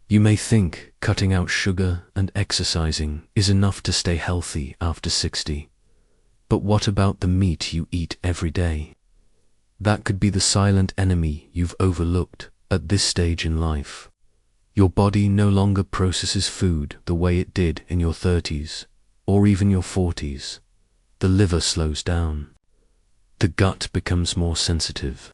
You may think cutting out sugar and exercising is enough to stay healthy after 60. But what about the meat you eat every day? That could be the silent enemy you've overlooked at this stage in life. Your body no longer processes food the way it did in your 30s or even your 40s. The liver slows down. The gut becomes more sensitive.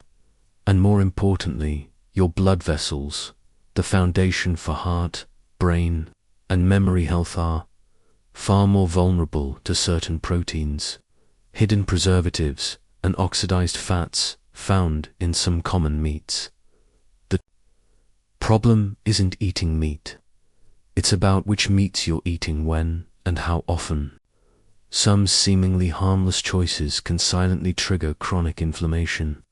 And more importantly, your blood vessels, the foundation for heart, brain, and memory health, are far more vulnerable to certain proteins, hidden preservatives, and oxidized fats found in some common meats. The problem isn't eating meat. It's about which meats you're eating when and how often. Some seemingly harmless choices can silently trigger chronic inflammation,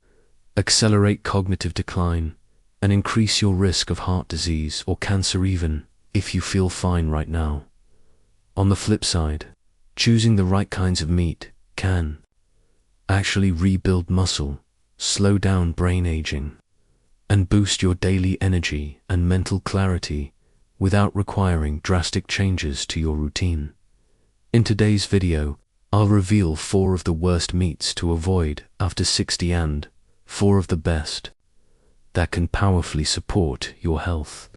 accelerate cognitive decline, and increase your risk of heart disease or cancer even if you feel fine right now. On the flip side, choosing the right kinds of meat can actually rebuild muscle, slow down brain aging, and boost your daily energy and mental clarity without requiring drastic changes to your routine. In today's video, I'll reveal 4 of the worst meats to avoid after 60 and 4 of the best that can powerfully support your health,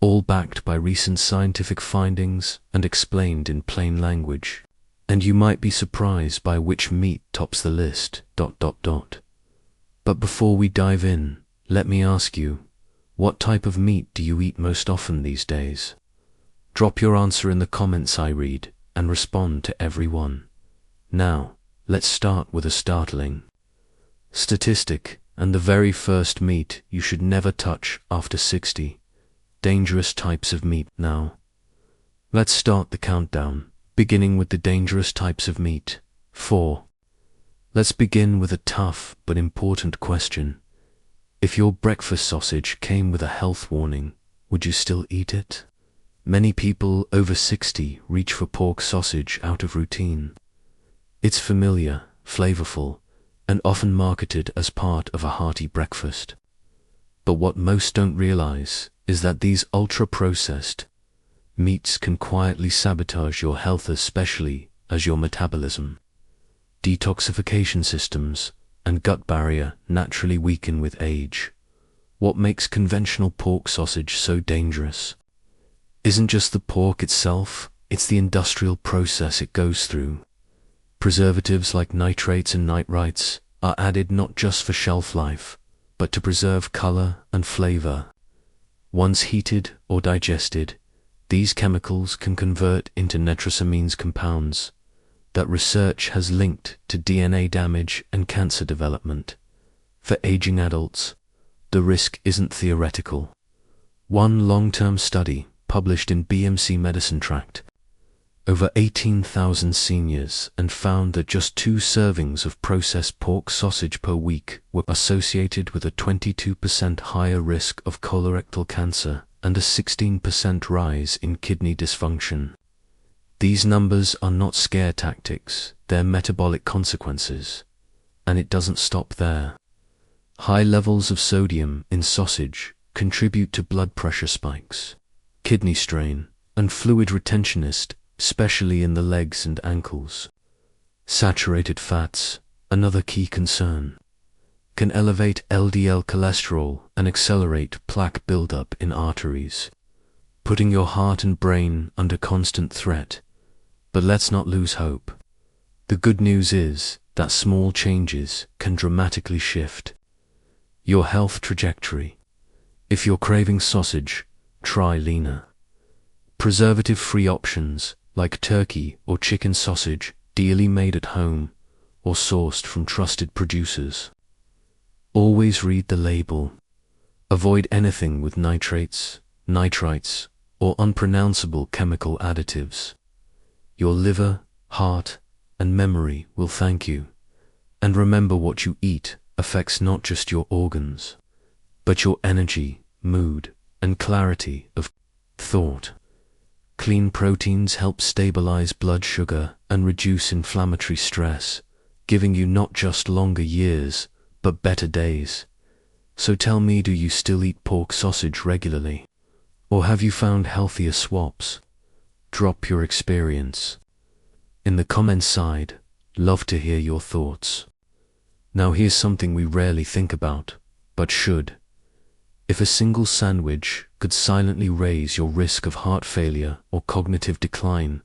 all backed by recent scientific findings and explained in plain language. And you might be surprised by which meat tops the list. But before we dive in, let me ask you, what type of meat do you eat most often these days? Drop your answer in the comments. I read and respond to every one. Now, let's start with a startling statistic, and the very first meat you should never touch after 60. Dangerous types of meat. Now, let's start the countdown, beginning with the dangerous types of meat. 4. Let's begin with a tough but important question. If your breakfast sausage came with a health warning, would you still eat it? Many people over 60 reach for pork sausage out of routine. It's familiar, flavorful, and often marketed as part of a hearty breakfast. But what most don't realize is that these ultra-processed meats can quietly sabotage your health, especially as your metabolism, detoxification systems, and gut barrier naturally weaken with age. What makes conventional pork sausage so dangerous isn't just the pork itself, it's the industrial process it goes through. Preservatives like nitrates and nitrites are added not just for shelf life, but to preserve color and flavor. Once heated or digested, these chemicals can convert into nitrosamines compounds that research has linked to DNA damage and cancer development. For aging adults, the risk isn't theoretical. One long-term study published in BMC Medicine tracked over 18,000 seniors and found that just 2 servings of processed pork sausage per week were associated with a 22% higher risk of colorectal cancer and a 16% rise in kidney dysfunction. These numbers are not scare tactics, they're metabolic consequences. And it doesn't stop there. High levels of sodium in sausage contribute to blood pressure spikes, kidney strain, and fluid retentionist, especially in the legs and ankles. Saturated fats, another key concern, can elevate LDL cholesterol and accelerate plaque buildup in arteries, putting your heart and brain under constant threat. But let's not lose hope. The good news is that small changes can dramatically shift your health trajectory. If you're craving sausage, try leaner, preservative-free options like turkey or chicken sausage, ideally made at home or sourced from trusted producers. Always read the label. Avoid anything with nitrates, nitrites, or unpronounceable chemical additives. Your liver, heart, and memory will thank you. And remember, what you eat affects not just your organs, but your energy, mood, and clarity of thought. Clean proteins help stabilize blood sugar and reduce inflammatory stress, giving you not just longer years, but better days. So tell me, do you still eat pork sausage regularly? Or have you found healthier swaps? Drop your experience in the comments side. Love to hear your thoughts. Now here's something we rarely think about, but should. If a single sandwich could silently raise your risk of heart failure or cognitive decline,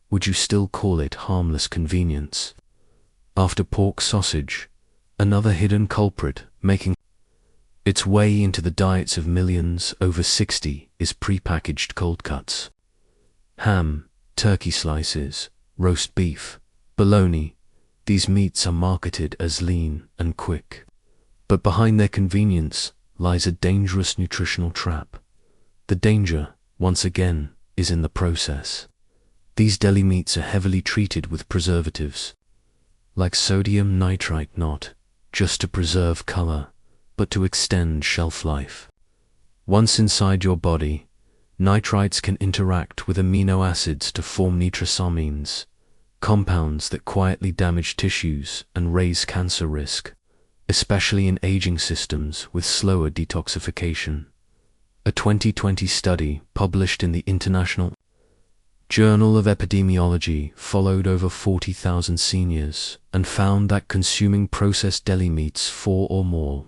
would you still call it harmless convenience? After pork sausage, another hidden culprit making its way into the diets of millions over 60 is prepackaged cold cuts. Ham, turkey slices, roast beef, bologna, these meats are marketed as lean and quick. But behind their convenience lies a dangerous nutritional trap. The danger, once again, is in the process. These deli meats are heavily treated with preservatives, like sodium nitrite, not just to preserve color, but to extend shelf life. Once inside your body, nitrites can interact with amino acids to form nitrosamines, compounds that quietly damage tissues and raise cancer risk, especially in aging systems with slower detoxification. A 2020 study published in the International Journal of Epidemiology followed over 40,000 seniors and found that consuming processed deli meats 4 or more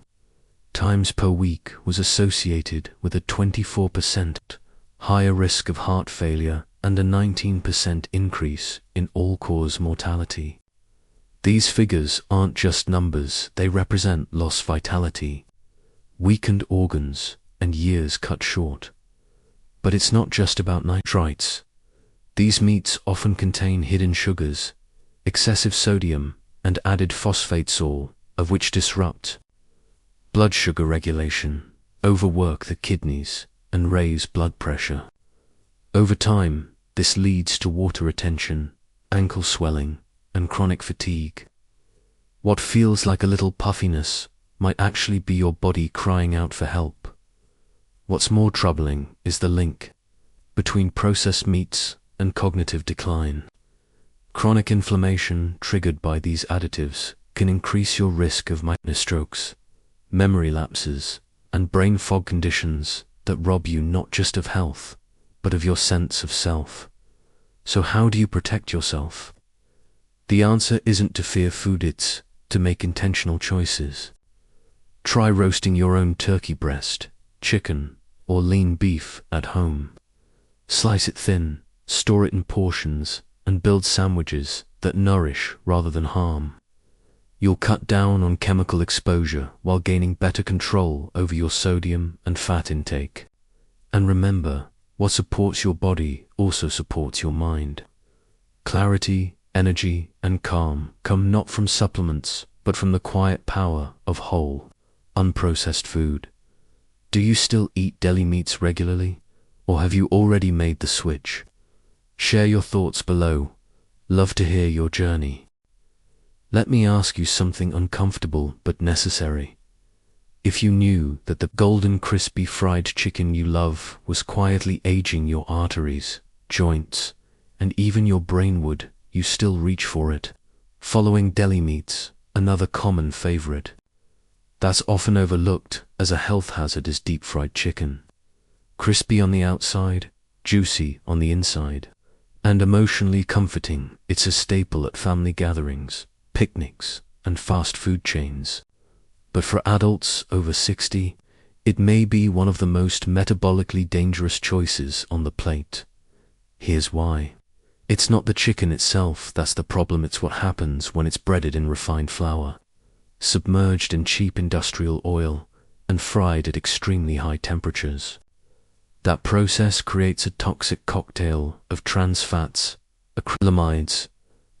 times per week was associated with a 24% higher risk of heart failure and a 19% increase in all-cause mortality. These figures aren't just numbers, they represent lost vitality, weakened organs, and years cut short. But it's not just about nitrites. These meats often contain hidden sugars, excessive sodium, and added phosphates, all of which disrupt blood sugar regulation, overwork the kidneys, and raise blood pressure. Over time, this leads to water retention, ankle swelling, and chronic fatigue. What feels like a little puffiness might actually be your body crying out for help. What's more troubling is the link between processed meats and cognitive decline. Chronic inflammation triggered by these additives can increase your risk of minor strokes, memory lapses, and brain fog conditions that rob you not just of health, but of your sense of self. So how do you protect yourself? The answer isn't to fear food, it's to make intentional choices. Try roasting your own turkey breast, chicken, or lean beef at home. Slice it thin, store it in portions, and build sandwiches that nourish rather than harm. You'll cut down on chemical exposure while gaining better control over your sodium and fat intake. And remember, what supports your body also supports your mind. Clarity, energy, and calm come not from supplements, but from the quiet power of whole, unprocessed food. Do you still eat deli meats regularly, or have you already made the switch? Share your thoughts below. Love to hear your journey. Let me ask you something uncomfortable but necessary. If you knew that the golden crispy fried chicken you love was quietly aging your arteries, joints, and even your brain, would you still reach for it? Following deli meats, another common favorite that's often overlooked as a health hazard is deep-fried chicken. Crispy on the outside, juicy on the inside, and emotionally comforting, it's a staple at family gatherings, picnics, and fast food chains. But for adults over 60, it may be one of the most metabolically dangerous choices on the plate. Here's why. It's not the chicken itself that's the problem, it's what happens when it's breaded in refined flour, submerged in cheap industrial oil, and fried at extremely high temperatures. That process creates a toxic cocktail of trans fats, acrylamides,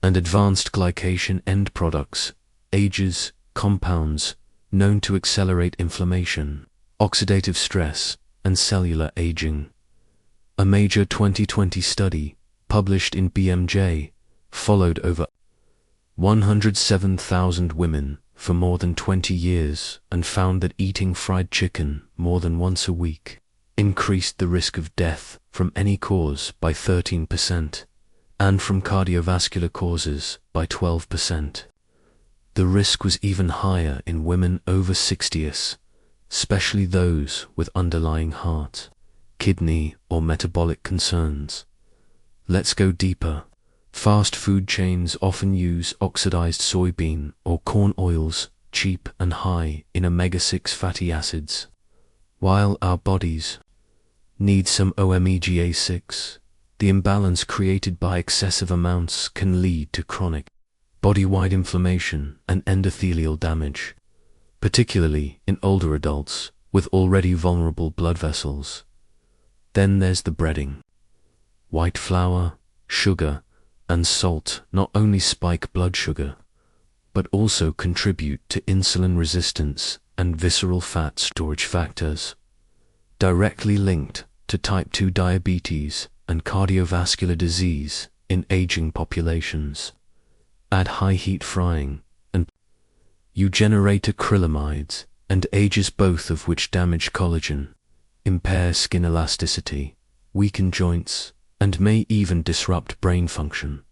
and advanced glycation end products, ages, compounds, known to accelerate inflammation, oxidative stress, and cellular aging. A major 2020 study, published in BMJ, followed over 107,000 women for more than 20 years and found that eating fried chicken more than once a week increased the risk of death from any cause by 13% and from cardiovascular causes by 12%. The risk was even higher in women over 60, especially those with underlying heart, kidney, or metabolic concerns. Let's go deeper. Fast food chains often use oxidized soybean or corn oils, cheap and high in omega-6 fatty acids. While our bodies need some omega-6, the imbalance created by excessive amounts can lead to chronic body-wide inflammation and endothelial damage, particularly in older adults with already vulnerable blood vessels. Then there's the breading. White flour, sugar, and salt not only spike blood sugar, but also contribute to insulin resistance and visceral fat storage factors, directly linked to type 2 diabetes and cardiovascular disease in aging populations. Add high heat frying, and you generate acrylamides and ages, both of which damage collagen, impair skin elasticity, weaken joints, and may even disrupt brain function.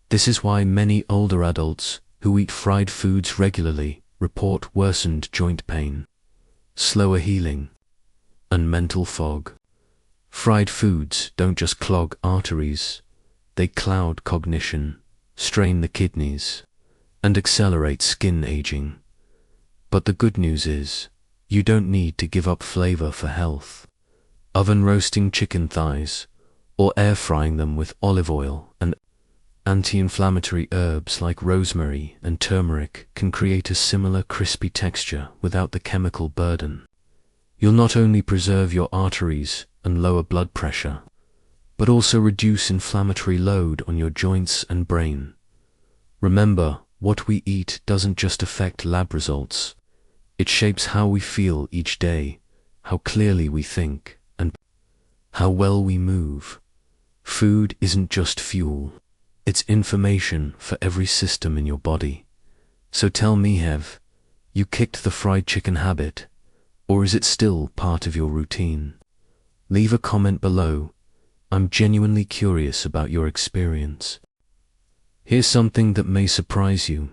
This is why many older adults who eat fried foods regularly report worsened joint pain, slower healing, and mental fog. Fried foods don't just clog arteries, they cloud cognition, strain the kidneys, and accelerate skin aging. But the good news is, you don't need to give up flavor for health. Oven roasting chicken thighs, or air frying them with olive oil and anti-inflammatory herbs like rosemary and turmeric can create a similar crispy texture without the chemical burden. You'll not only preserve your arteries and lower blood pressure, but also reduce inflammatory load on your joints and brain. Remember, what we eat doesn't just affect lab results. It shapes how we feel each day, how clearly we think, and how well we move. Food isn't just fuel, it's information for every system in your body. So tell me, have you kicked the fried chicken habit, or is it still part of your routine? Leave a comment below. I'm genuinely curious about your experience. Here's something that may surprise you.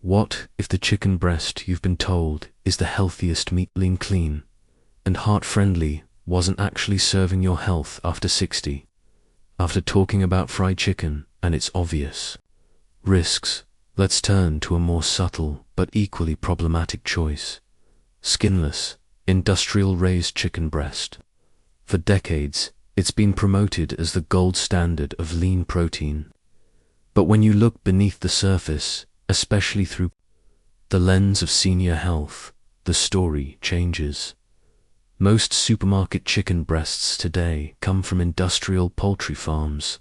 What if the chicken breast you've been told is the healthiest meat, lean, clean, and heart-friendly, wasn't actually serving your health after 60? After talking about fried chicken and its obvious risks, let's turn to a more subtle but equally problematic choice: skinless, industrial-raised chicken breast. For decades, it's been promoted as the gold standard of lean protein. But when you look beneath the surface, especially through the lens of senior health, the story changes. Most supermarket chicken breasts today come from industrial poultry farms.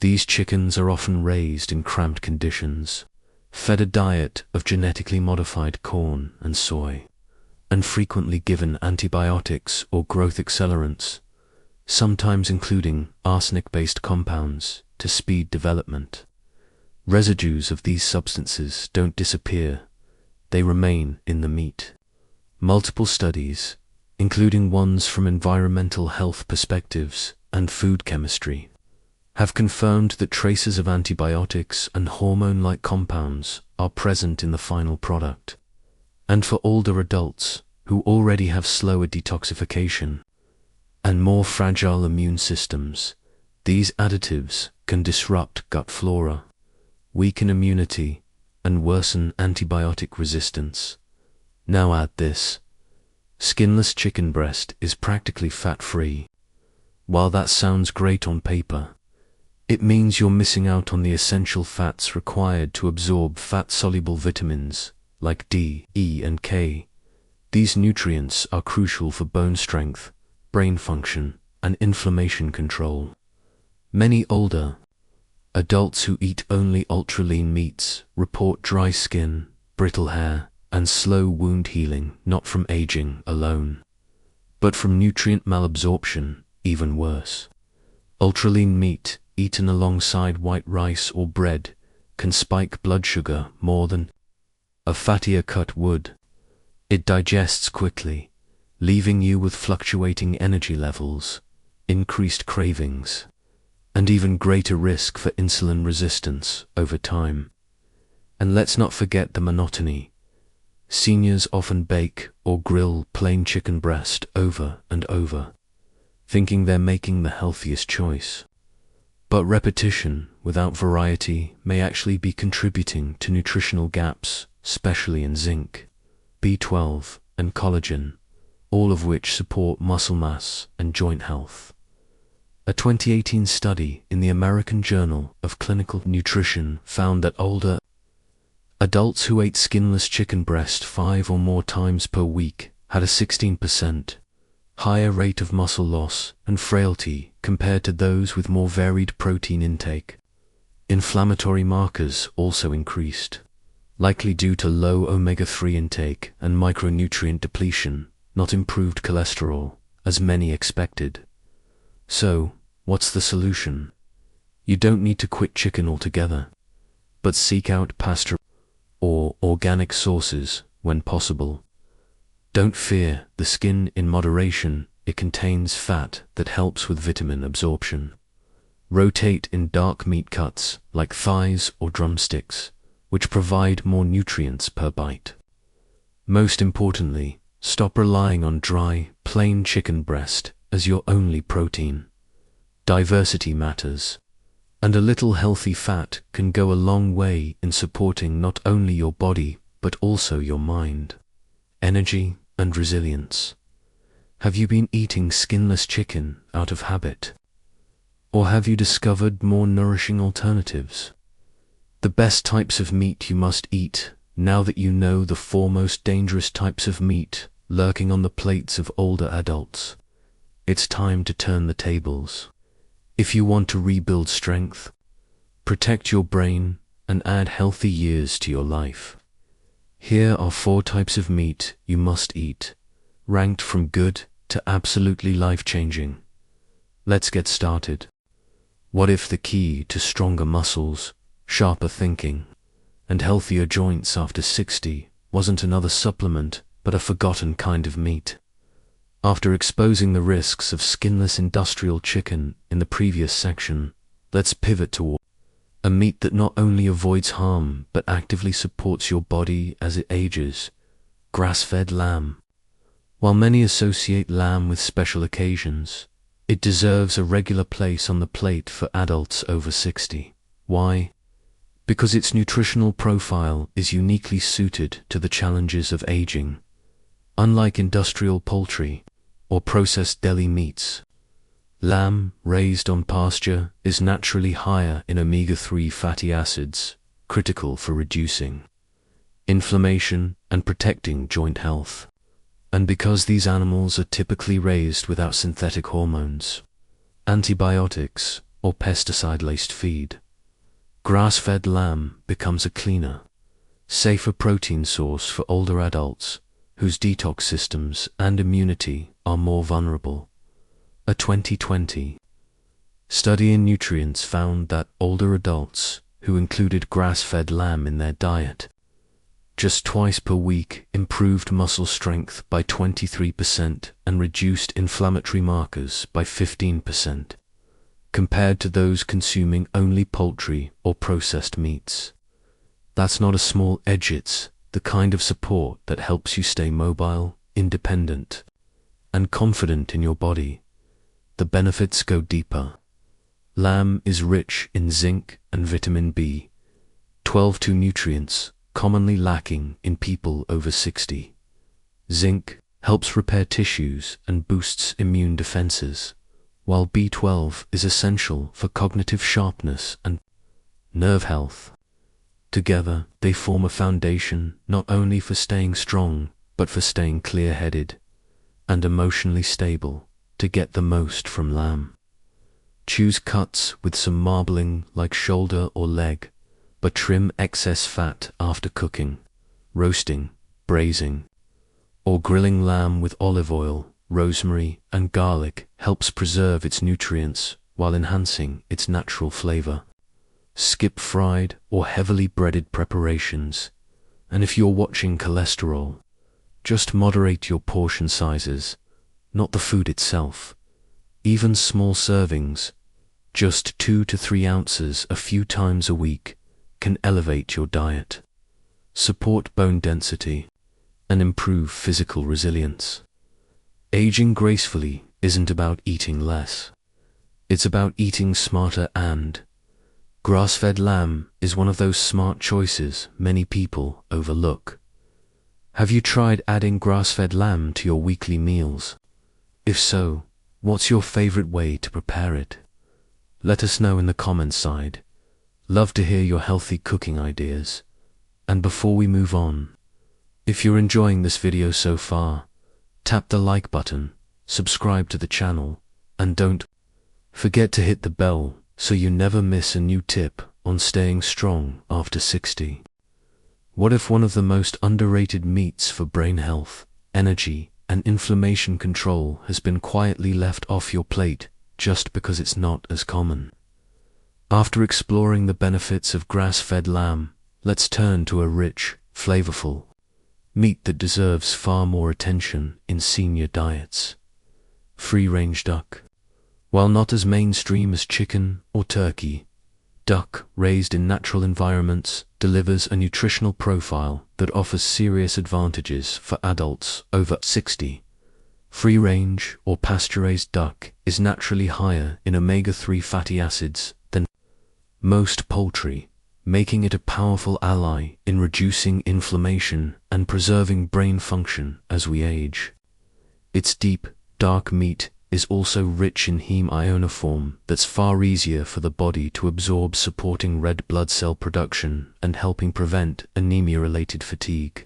These chickens are often raised in cramped conditions, fed a diet of genetically modified corn and soy, and frequently given antibiotics or growth accelerants, sometimes including arsenic-based compounds, to speed development. Residues of these substances don't disappear, they remain in the meat. Multiple studies, including ones from environmental health perspectives and food chemistry, have confirmed that traces of antibiotics and hormone-like compounds are present in the final product. And for older adults who already have slower detoxification and more fragile immune systems, these additives can disrupt gut flora, weaken immunity, and worsen antibiotic resistance. Now add this: skinless chicken breast is practically fat-free. While that sounds great on paper, it means you're missing out on the essential fats required to absorb fat-soluble vitamins like D, E, and K. These nutrients are crucial for bone strength, brain function, and inflammation control. Many older adults who eat only ultra-lean meats report dry skin, brittle hair, and slow wound healing, not from aging alone, but from nutrient malabsorption. Even worse, ultra-lean meat eaten alongside white rice or bread can spike blood sugar more than a fattier cut would. It digests quickly, leaving you with fluctuating energy levels, increased cravings, and even greater risk for insulin resistance over time. And let's not forget the monotony. Seniors often bake or grill plain chicken breast over and over, thinking they're making the healthiest choice. But repetition without variety may actually be contributing to nutritional gaps, especially in zinc, B12, and collagen, all of which support muscle mass and joint health. A 2018 study in the American Journal of Clinical Nutrition found that older adults who ate skinless chicken breast 5 or more times per week had a 16% higher rate of muscle loss and frailty compared to those with more varied protein intake. Inflammatory markers also increased, likely due to low omega-3 intake and micronutrient depletion, not improved cholesterol, as many expected. So, what's the solution? You don't need to quit chicken altogether, but seek out pasture or organic sources when possible. Don't fear the skin in moderation. It contains fat that helps with vitamin absorption. Rotate in dark meat cuts like thighs or drumsticks, which provide more nutrients per bite. Most importantly, stop relying on dry, plain chicken breast as your only protein. Diversity matters, and a little healthy fat can go a long way in supporting not only your body but also your mind, energy, and resilience. Have you been eating skinless chicken out of habit? Or have you discovered more nourishing alternatives? The best types of meat you must eat, now that you know the 4 most dangerous types of meat lurking on the plates of older adults. It's time to turn the tables. If you want to rebuild strength, protect your brain, and add healthy years to your life, here are 4 types of meat you must eat, ranked from good to absolutely life-changing. Let's get started. What if the key to stronger muscles, sharper thinking, and healthier joints after 60 wasn't another supplement, but a forgotten kind of meat? After exposing the risks of skinless industrial chicken in the previous section, let's pivot toward a meat that not only avoids harm but actively supports your body as it ages: grass-fed lamb. While many associate lamb with special occasions, it deserves a regular place on the plate for adults over 60. Why? Because its nutritional profile is uniquely suited to the challenges of aging. Unlike industrial poultry or processed deli meats, lamb raised on pasture is naturally higher in omega-3 fatty acids, critical for reducing inflammation and protecting joint health. And because these animals are typically raised without synthetic hormones, antibiotics, or pesticide-laced feed, grass-fed lamb becomes a cleaner, safer protein source for older adults whose detox systems and immunity are more vulnerable. A 2020 study in Nutrients found that older adults who included grass-fed lamb in their diet just twice per week improved muscle strength by 23% and reduced inflammatory markers by 15%, compared to those consuming only poultry or processed meats. That's not a small edge, it's the kind of support that helps you stay mobile, independent, and confident in your body. The benefits go deeper. Lamb is rich in zinc and vitamin B12, 2 nutrients commonly lacking in people over 60. Zinc helps repair tissues and boosts immune defenses, while B12 is essential for cognitive sharpness and nerve health. Together, they form a foundation not only for staying strong, but for staying clear-headed and emotionally stable. To get the most from lamb, choose cuts with some marbling like shoulder or leg, but trim excess fat after cooking, roasting, braising, or grilling lamb with olive oil, rosemary, and garlic helps preserve its nutrients while enhancing its natural flavor. Skip fried or heavily breaded preparations, and if you're watching cholesterol, just moderate your portion sizes, not the food itself. Even small servings, just 2 to 3 ounces a few times a week, can elevate your diet, support bone density, and improve physical resilience. Aging gracefully isn't about eating less. It's about eating smarter, and grass-fed lamb is one of those smart choices many people overlook. Have you tried adding grass-fed lamb to your weekly meals? If so, what's your favorite way to prepare it? Let us know in the comments side. Love to hear your healthy cooking ideas. And before we move on, if you're enjoying this video so far, tap the like button, subscribe to the channel, and don't forget to hit the bell so you never miss a new tip on staying strong after 60. What if one of the most underrated meats for brain health, energy, and inflammation control has been quietly left off your plate just because it's not as common? After exploring the benefits of grass-fed lamb, let's turn to a rich, flavorful meat that deserves far more attention in senior diets: free-range duck. While not as mainstream as chicken or turkey, duck raised in natural environments delivers a nutritional profile that offers serious advantages for adults over 60. Free-range or pasture-raised duck is naturally higher in omega-3 fatty acids than most poultry, making it a powerful ally in reducing inflammation and preserving brain function as we age. Its deep, dark meat is also rich in heme ionoform that's far easier for the body to absorb, supporting red blood cell production and helping prevent anemia-related fatigue,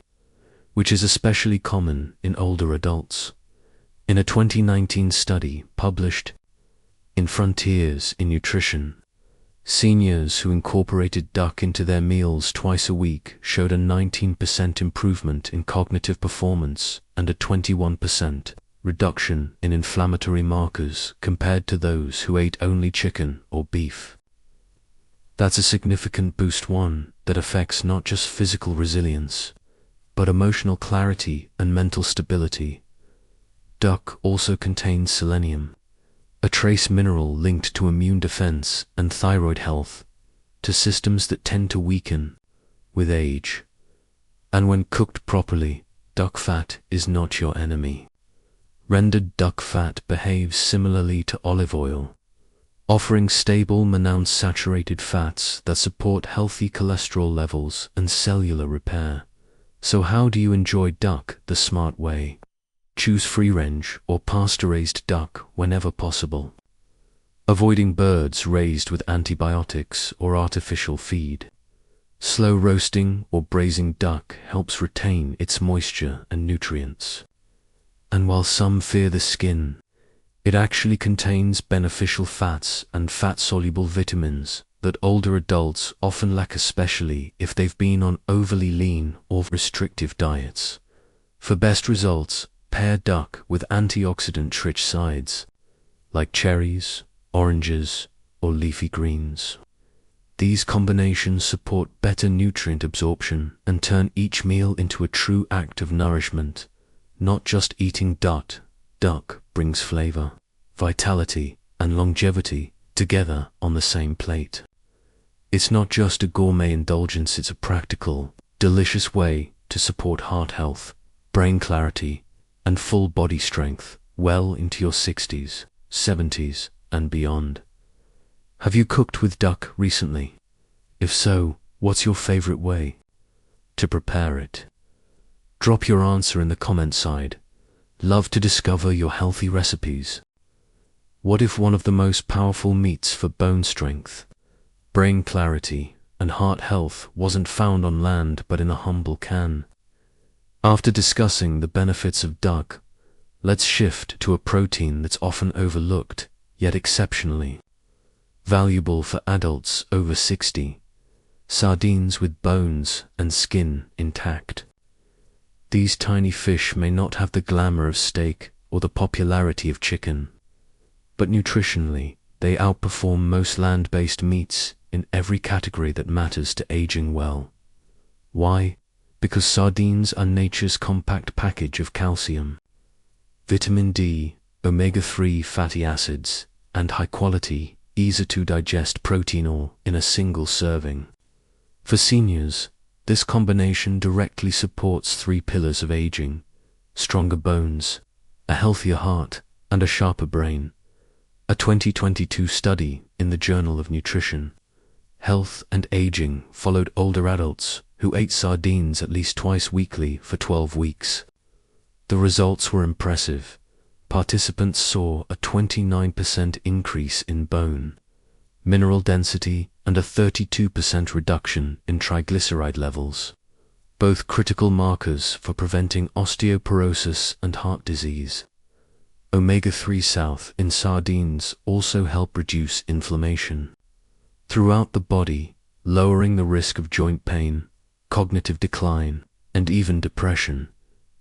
which is especially common in older adults. In a 2019 study published in Frontiers in Nutrition, seniors who incorporated duck into their meals twice a week showed a 19% improvement in cognitive performance and a 21% reduction in inflammatory markers compared to those who ate only chicken or beef. That's a significant boost, one that affects not just physical resilience, but emotional clarity and mental stability. Duck also contains selenium, a trace mineral linked to immune defense and thyroid health, to systems that tend to weaken with age. And when cooked properly, duck fat is not your enemy. Rendered duck fat behaves similarly to olive oil, offering stable monounsaturated fats that support healthy cholesterol levels and cellular repair. So how do you enjoy duck the smart way? Choose free-range or pasture-raised duck whenever possible, avoiding birds raised with antibiotics or artificial feed. Slow roasting or braising duck helps retain its moisture and nutrients. And while some fear the skin, it actually contains beneficial fats and fat-soluble vitamins that older adults often lack, especially if they've been on overly lean or restrictive diets. For best results, pair duck with antioxidant-rich sides, like cherries, oranges, or leafy greens. These combinations support better nutrient absorption and turn each meal into a true act of nourishment. Not just eating duck brings flavor, vitality, and longevity together on the same plate. It's not just a gourmet indulgence, it's a practical, delicious way to support heart health, brain clarity, and full body strength well into your 60s, 70s, and beyond. Have you cooked with duck recently? If so, what's your favorite way to prepare it? Drop your answer in the comment side. Love to discover your healthy recipes. What if one of the most powerful meats for bone strength, brain clarity, and heart health wasn't found on land but in a humble can? After discussing the benefits of duck, let's shift to a protein that's often overlooked, yet exceptionally valuable for adults over 60: sardines with bones and skin intact. These tiny fish may not have the glamour of steak or the popularity of chicken, but nutritionally, they outperform most land-based meats in every category that matters to aging well. Why? Because sardines are nature's compact package of calcium, vitamin D, omega-3 fatty acids, and high-quality, easy-to-digest protein all in a single serving. For seniors, this combination directly supports 3 pillars of aging: stronger bones, a healthier heart, and a sharper brain. A 2022 study in the Journal of Nutrition, Health and Aging followed older adults who ate sardines at least twice weekly for 12 weeks. The results were impressive. Participants saw a 29% increase in bone, mineral density, and a 32% reduction in triglyceride levels, both critical markers for preventing osteoporosis and heart disease. Omega-3 south in sardines also help reduce inflammation throughout the body, lowering the risk of joint pain, cognitive decline, and even depression.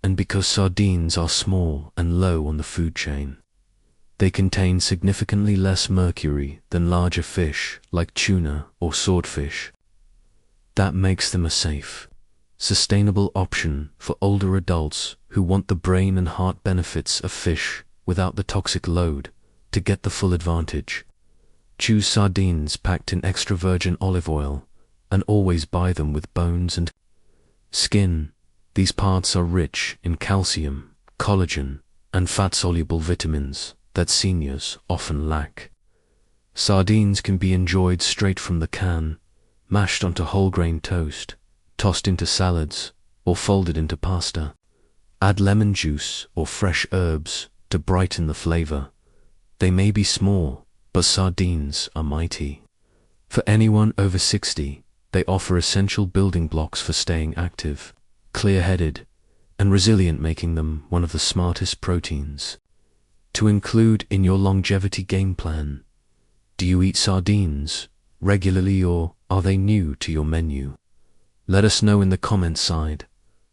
And because sardines are small and low on the food chain, they contain significantly less mercury than larger fish like tuna or swordfish. That makes them a safe, sustainable option for older adults who want the brain and heart benefits of fish without the toxic load. To get the full advantage, choose sardines packed in extra virgin olive oil and always buy them with bones and skin. These parts are rich in calcium, collagen, and fat-soluble vitamins that seniors often lack. Sardines can be enjoyed straight from the can, mashed onto whole grain toast, tossed into salads, or folded into pasta. Add lemon juice or fresh herbs to brighten the flavor. They may be small, but sardines are mighty. For anyone over 60, they offer essential building blocks for staying active, clear-headed, and resilient, making them one of the smartest proteins to include in your longevity game plan. Do you eat sardines regularly, or are they new to your menu? Let us know in the comments side.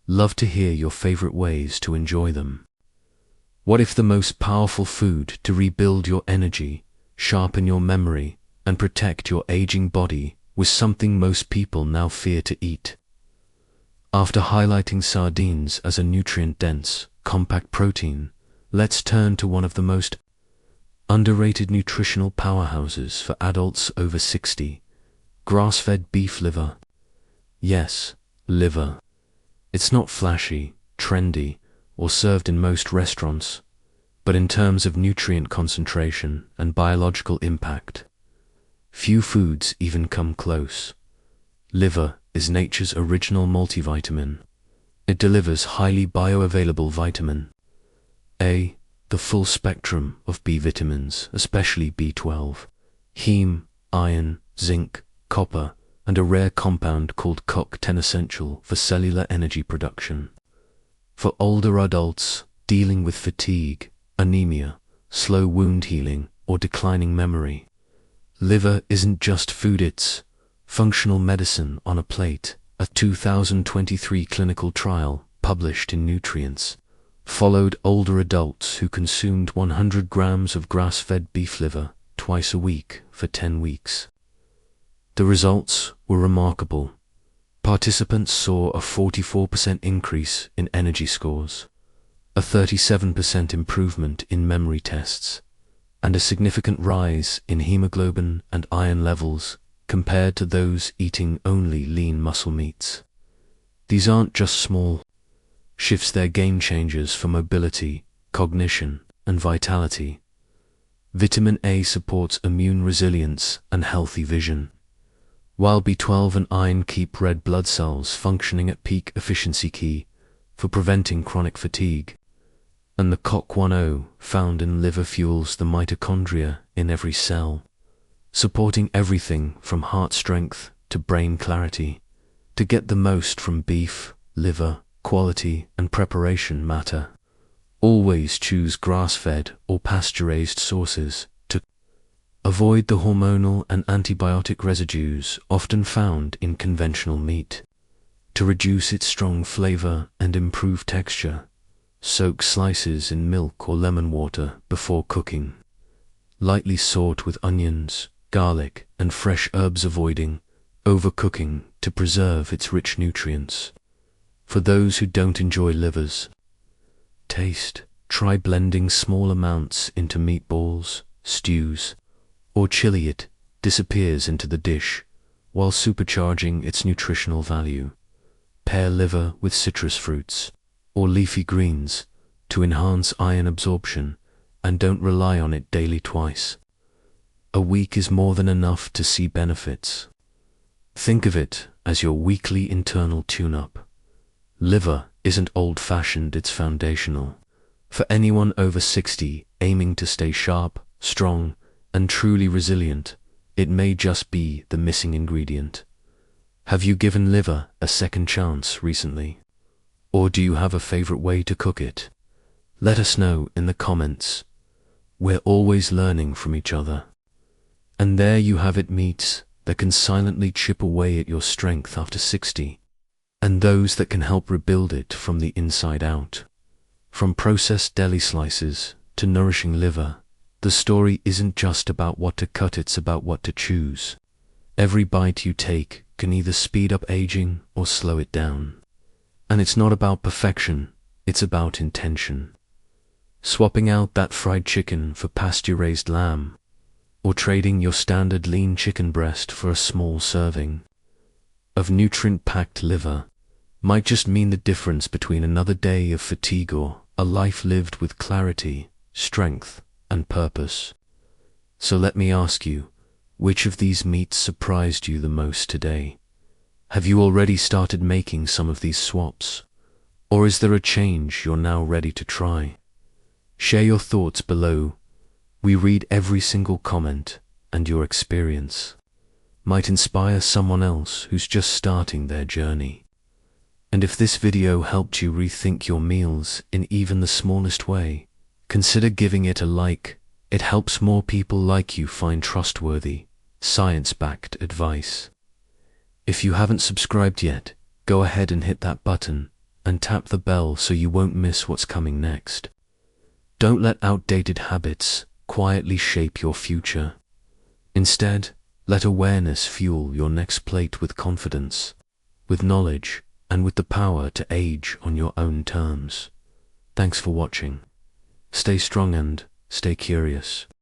Love to hear your favorite ways to enjoy them. What if the most powerful food to rebuild your energy, sharpen your memory, and protect your aging body was something most people now fear to eat? After highlighting sardines as a nutrient-dense, compact protein, let's turn to one of the most underrated nutritional powerhouses for adults over 60, grass-fed beef liver. Yes, liver. It's not flashy, trendy, or served in most restaurants, but in terms of nutrient concentration and biological impact, few foods even come close. Liver is nature's original multivitamin. It delivers highly bioavailable vitamin A, the full spectrum of B vitamins, especially B12, heme, iron, zinc, copper, and a rare compound called CoQ10, essential for cellular energy production. For older adults dealing with fatigue, anemia, slow wound healing, or declining memory, liver isn't just food, it's functional medicine on a plate. A 2023 clinical trial published in Nutrients followed older adults who consumed 100 grams of grass-fed beef liver twice a week for 10 weeks. The results were remarkable. Participants saw a 44% increase in energy scores, a 37% improvement in memory tests, and a significant rise in hemoglobin and iron levels compared to those eating only lean muscle meats. These aren't just small shifts, they're game changers for mobility, cognition, and vitality. Vitamin A supports immune resilience and healthy vision, while B12 and iron keep red blood cells functioning at peak efficiency, key for preventing chronic fatigue. And the CoQ10 found in liver fuels the mitochondria in every cell, supporting everything from heart strength to brain clarity. To get the most from beef, liver, quality and preparation matter. Always choose grass-fed or pasture-raised sources to avoid the hormonal and antibiotic residues often found in conventional meat. To reduce its strong flavor and improve texture, soak slices in milk or lemon water before cooking. Lightly salt with onions, garlic, and fresh herbs, avoiding overcooking to preserve its rich nutrients. For those who don't enjoy liver's taste, try blending small amounts into meatballs, stews, or chili. It disappears into the dish while supercharging its nutritional value. Pair liver with citrus fruits or leafy greens to enhance iron absorption and don't rely on it daily twice. A week is more than enough to see benefits. Think of it as your weekly internal tune-up. Liver isn't old-fashioned, it's foundational. For anyone over 60 aiming to stay sharp, strong, and truly resilient, it may just be the missing ingredient. Have you given liver a second chance recently? Or do you have a favorite way to cook it? Let us know in the comments. We're always learning from each other. And there you have it, meats that can silently chip away at your strength after 60, and those that can help rebuild it from the inside out. From processed deli slices to nourishing liver, the story isn't just about what to cut, it's about what to choose. Every bite you take can either speed up aging or slow it down. And it's not about perfection, it's about intention. Swapping out that fried chicken for pasture-raised lamb, or trading your standard lean chicken breast for a small serving of nutrient-packed liver might just mean the difference between another day of fatigue or a life lived with clarity, strength, and purpose. So let me ask you, which of these meats surprised you the most today? Have you already started making some of these swaps? Or is there a change you're now ready to try? Share your thoughts below. We read every single comment, and your experience might inspire someone else who's just starting their journey. And if this video helped you rethink your meals in even the smallest way, consider giving it a like. It helps more people like you find trustworthy, science-backed advice. If you haven't subscribed yet, go ahead and hit that button and tap the bell so you won't miss what's coming next. Don't let outdated habits quietly shape your future. Instead, let awareness fuel your next plate with confidence, with knowledge, and with the power to age on your own terms. Thanks for watching. Stay strong and stay curious.